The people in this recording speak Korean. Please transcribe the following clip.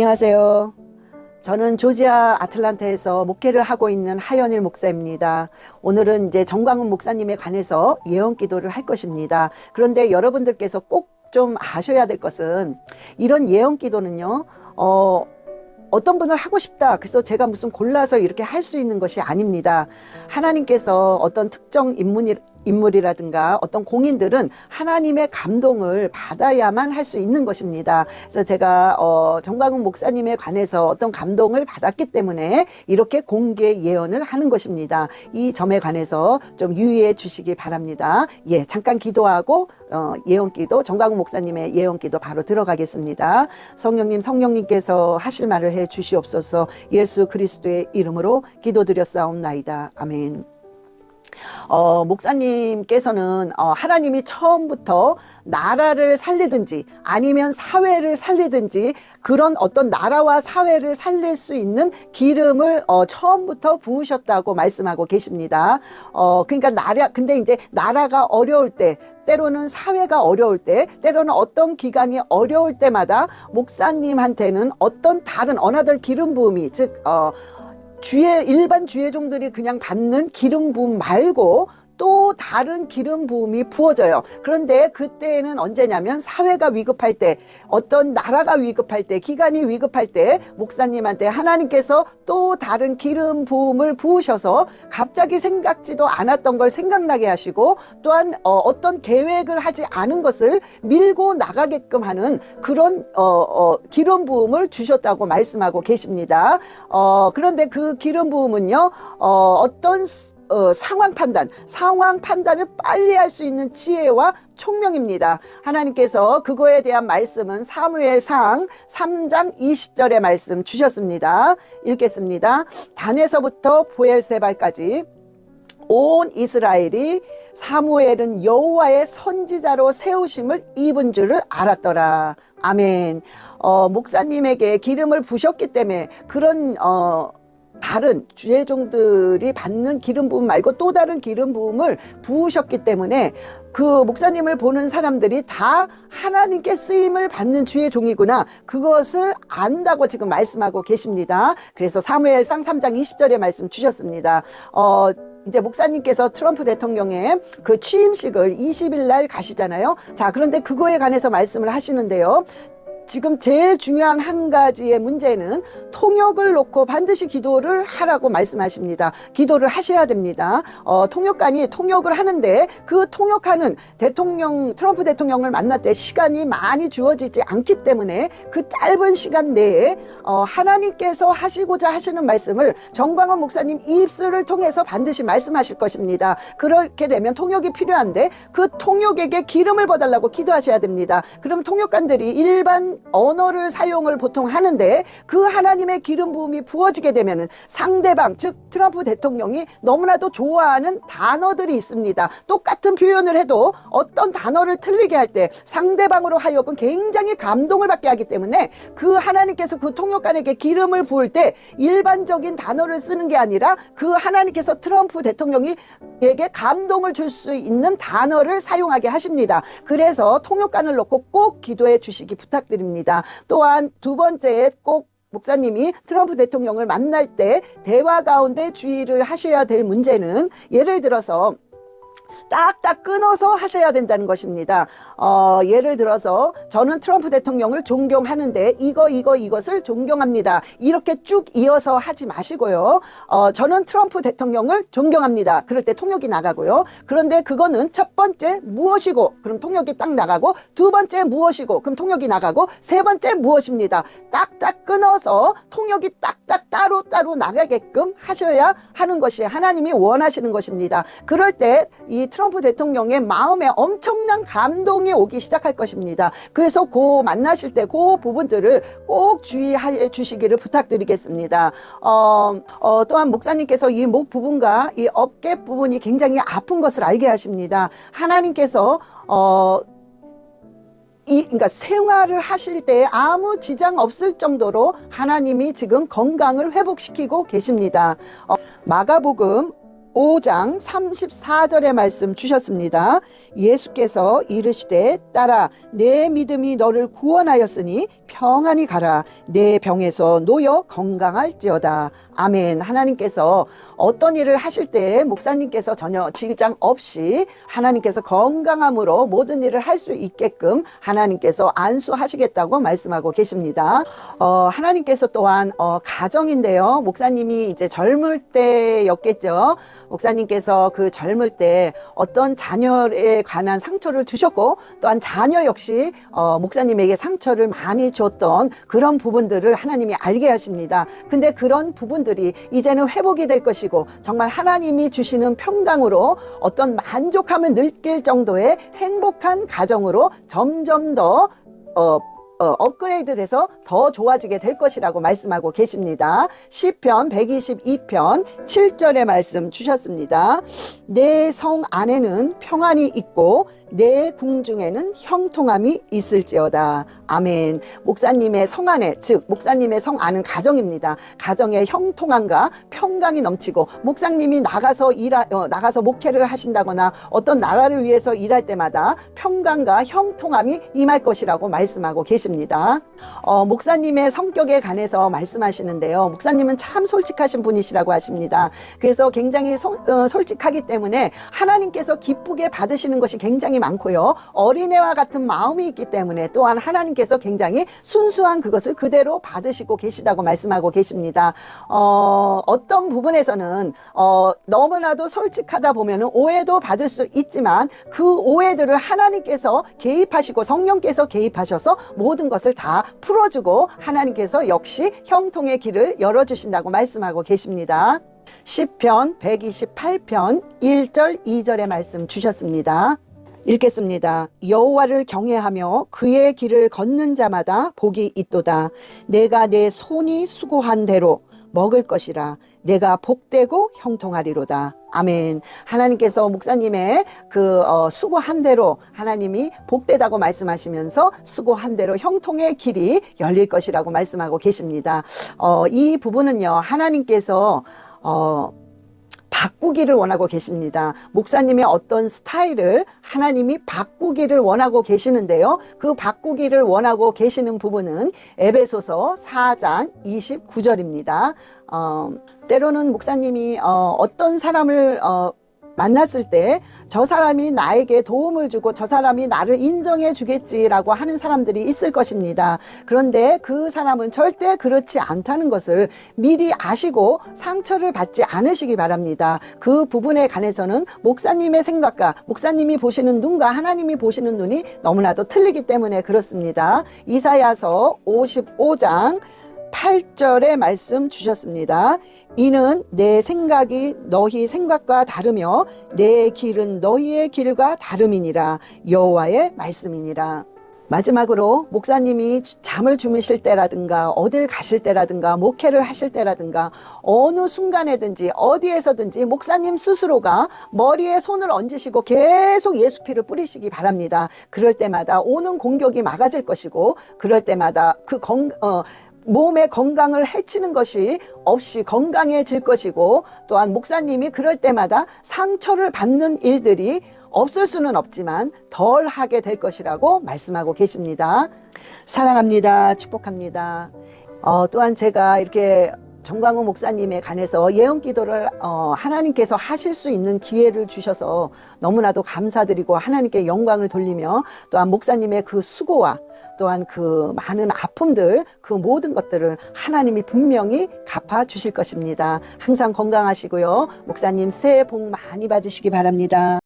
안녕하세요. 저는 조지아 아틀란타에서 목회를 하고 있는 하연일 목사입니다. 오늘은 이제 정광훈 목사님에 관해서 예언 기도를 할 것입니다. 그런데 여러분들께서 꼭 좀 아셔야 될 것은 이런 예언 기도는요, 어떤 분을 하고 싶다, 그래서 제가 무슨 골라서 이렇게 할 수 있는 것이 아닙니다. 하나님께서 어떤 특정 인물이라든가 어떤 공인들은 하나님의 감동을 받아야만 할 수 있는 것입니다. 그래서 제가 정광훈 목사님에 관해서 어떤 감동을 받았기 때문에 이렇게 공개 예언을 하는 것입니다. 이 점에 관해서 좀 유의해 주시기 바랍니다. 예, 잠깐 기도하고 예언 기도, 정광훈 목사님의 예언 기도 바로 들어가겠습니다. 성령님께서 하실 말을 해 주시옵소서. 예수 그리스도의 이름으로 기도드렸사옵나이다. 아멘. 목사님께서는 하나님이 처음부터 나라를 살리든지 아니면 사회를 살리든지 그런 어떤 나라와 사회를 살릴 수 있는 기름을 처음부터 부으셨다고 말씀하고 계십니다. 그러니까 근데 이제 나라가 어려울 때, 때로는 사회가 어려울 때, 때로는 어떤 기간이 어려울 때마다 목사님한테는 어떤 다른 어나들 기름 부음이, 즉 일반 주회종들이 그냥 받는 기름 부음 말고 또 다른 기름 부음이 부어져요. 그런데 그때는 언제냐면 사회가 위급할 때, 어떤 나라가 위급할 때, 기간이 위급할 때 목사님한테 하나님께서 또 다른 기름 부음을 부으셔서 갑자기 생각지도 않았던 걸 생각나게 하시고, 또한 어떤 계획을 하지 않은 것을 밀고 나가게끔 하는 그런 기름 부음을 주셨다고 말씀하고 계십니다. 그런데 그 기름 부음은요, 어떤 상황 판단을 빨리 할 수 있는 지혜와 총명입니다. 하나님께서 그거에 대한 말씀은 사무엘상 3장 20절의 말씀 주셨습니다. 읽겠습니다. 단에서부터 보엘세발까지 온 이스라엘이 사무엘은 여호와의 선지자로 세우심을 입은 줄을 알았더라. 아멘. 목사님에게 기름을 부으셨기 때문에 그런 다른 주회종들이 받는 기름 부음 말고 또 다른 기름 부음을 부으셨기 때문에 그 목사님을 보는 사람들이 다 하나님께 쓰임을 받는 주회종이구나, 그것을 안다고 지금 말씀하고 계십니다. 그래서 사무엘상 3장 20절의 말씀 주셨습니다. 이제 목사님께서 트럼프 대통령의 그 취임식을 20일 날 가시잖아요. 자, 그런데 그거에 관해서 말씀을 하시는데요. 지금 제일 중요한 한 가지의 문제는 통역을 놓고 반드시 기도를 하라고 말씀하십니다. 기도를 하셔야 됩니다. 통역관이 통역을 하는데 그 통역하는 트럼프 대통령을 만날 때 시간이 많이 주어지지 않기 때문에 그 짧은 시간 내에 하나님께서 하시고자 하시는 말씀을 정광훈 목사님 입술을 통해서 반드시 말씀하실 것입니다. 그렇게 되면 통역이 필요한데 그 통역에게 기름을 부어달라고 기도하셔야 됩니다. 그럼 통역관들이 일반 언어를 사용을 보통 하는데 그 하나님의 기름 부음이 부어지게 되면은 상대방, 즉 트럼프 대통령이 너무나도 좋아하는 단어들이 있습니다. 똑같은 표현을 해도 어떤 단어를 틀리게 할 때 상대방으로 하여금 굉장히 감동을 받게 하기 때문에 그 하나님께서 그 통역관에게 기름을 부을 때 일반적인 단어를 쓰는 게 아니라 그 하나님께서 트럼프 대통령에게 감동을 줄 수 있는 단어를 사용하게 하십니다. 그래서 통역관을 놓고 꼭 기도해 주시기 부탁드립니다. 또한 두 번째, 꼭 목사님이 트럼프 대통령을 만날 때 대화 가운데 주의를 하셔야 될 문제는, 예를 들어서 딱딱 끊어서 하셔야 된다는 것입니다. 예를 들어서 저는 트럼프 대통령을 존경하는데 이것을 존경합니다, 이렇게 쭉 이어서 하지 마시고요. 저는 트럼프 대통령을 존경합니다. 그럴 때 통역이 나가고요. 그런데 그거는 첫 번째 무엇이고, 그럼 통역이 딱 나가고, 두 번째 무엇이고, 그럼 통역이 나가고, 세 번째 무엇입니다. 딱딱 끊어서 통역이 딱딱 따로따로 나가게끔 하셔야 하는 것이 하나님이 원하시는 것입니다. 그럴 때 이 트럼프 대통령의 마음에 엄청난 감동이 오기 시작할 것입니다. 그래서 만나실 때 그 부분들을 꼭 주의해 주시기를 부탁드리겠습니다. 또한 목사님께서 이 목 부분과 이 어깨 부분이 굉장히 아픈 것을 알게 하십니다. 하나님께서 그러니까 생활을 하실 때 아무 지장 없을 정도로 하나님이 지금 건강을 회복시키고 계십니다. 마가복음 5장 34절의 말씀 주셨습니다. 예수께서 이르시되 딸아 내 믿음이 너를 구원하였으니 평안히 가라. 내 병에서 놓여 건강할지어다. 아멘. 하나님께서 어떤 일을 하실 때 목사님께서 전혀 지장 없이 하나님께서 건강함으로 모든 일을 할 수 있게끔 하나님께서 안수하시겠다고 말씀하고 계십니다. 하나님께서 또한 가정인데요. 목사님이 이제 젊을 때였겠죠. 목사님께서 그 젊을 때 어떤 자녀에 관한 상처를 주셨고 또한 자녀 역시 목사님에게 상처를 많이 줬던 그런 부분들을 하나님이 알게 하십니다. 근데 그런 부분들이 이제는 회복이 될 것이고 정말 하나님이 주시는 평강으로 어떤 만족함을 느낄 정도의 행복한 가정으로 점점 더 업그레이드 돼서 더 좋아지게 될 것이라고 말씀하고 계십니다. 시편 122편 7절의 말씀 주셨습니다. 내 성 안에는 평안이 있고 내 궁중에는 형통함이 있을지어다. 아멘. 목사님의 성 안에, 즉 목사님의 성 안은 가정입니다. 가정의 형통함과 평강이 넘치고 목사님이 나가서 목회를 하신다거나 어떤 나라를 위해서 일할 때마다 평강과 형통함이 임할 것이라고 말씀하고 계십니다. 목사님의 성격에 관해서 말씀하시는데요. 목사님은 참 솔직하신 분이시라고 하십니다. 그래서 굉장히 솔직하기 때문에 하나님께서 기쁘게 받으시는 것이 굉장히 많고요. 어린애와 같은 마음이 있기 때문에 또한 하나님께서 굉장히 순수한 그것을 그대로 받으시고 계시다고 말씀하고 계십니다. 어떤 부분에서는 너무나도 솔직하다 보면 오해도 받을 수 있지만 그 오해들을 하나님께서 개입하시고 성령께서 개입하셔서 모든 것을 다 풀어주고 하나님께서 역시 형통의 길을 열어주신다고 말씀하고 계십니다. 시편 128편 1절 2절의 말씀 주셨습니다. 읽겠습니다. 여호와를 경외하며 그의 길을 걷는 자마다 복이 있도다. 내가 내 손이 수고한 대로 먹을 것이라. 내가 복되고 형통하리로다. 아멘. 하나님께서 목사님의 수고한 대로 하나님이 복되다고 말씀하시면서 수고한 대로 형통의 길이 열릴 것이라고 말씀하고 계십니다. 이 부분은요, 하나님께서 바꾸기를 원하고 계십니다. 목사님의 어떤 스타일을 하나님이 바꾸기를 원하고 계시는데요. 그 바꾸기를 원하고 계시는 부분은 에베소서 4장 29절입니다. 때로는 목사님이 어떤 사람을 만났을 때 저 사람이 나에게 도움을 주고 저 사람이 나를 인정해 주겠지라고 하는 사람들이 있을 것입니다. 그런데 그 사람은 절대 그렇지 않다는 것을 미리 아시고 상처를 받지 않으시기 바랍니다. 그 부분에 관해서는 목사님의 생각과 목사님이 보시는 눈과 하나님이 보시는 눈이 너무나도 틀리기 때문에 그렇습니다. 이사야서 55장 8절의 말씀 주셨습니다. 이는 내 생각이 너희 생각과 다르며 내 길은 너희의 길과 다름이니라. 여호와의 말씀이니라. 마지막으로 목사님이 잠을 주무실 때라든가 어딜 가실 때라든가 목회를 하실 때라든가 어느 순간에든지 어디에서든지 목사님 스스로가 머리에 손을 얹으시고 계속 예수 피를 뿌리시기 바랍니다. 그럴 때마다 오는 공격이 막아질 것이고 그럴 때마다 몸의 건강을 해치는 것이 없이 건강해질 것이고 또한 목사님이 그럴 때마다 상처를 받는 일들이 없을 수는 없지만 덜 하게 될 것이라고 말씀하고 계십니다. 사랑합니다. 축복합니다. 또한 제가 이렇게 정광훈 목사님에 관해서 예언 기도를 하나님께서 하실 수 있는 기회를 주셔서 너무나도 감사드리고 하나님께 영광을 돌리며 또한 목사님의 그 수고와 또한 그 많은 아픔들 그 모든 것들을 하나님이 분명히 갚아 주실 것입니다. 항상 건강하시고요. 목사님 새해 복 많이 받으시기 바랍니다.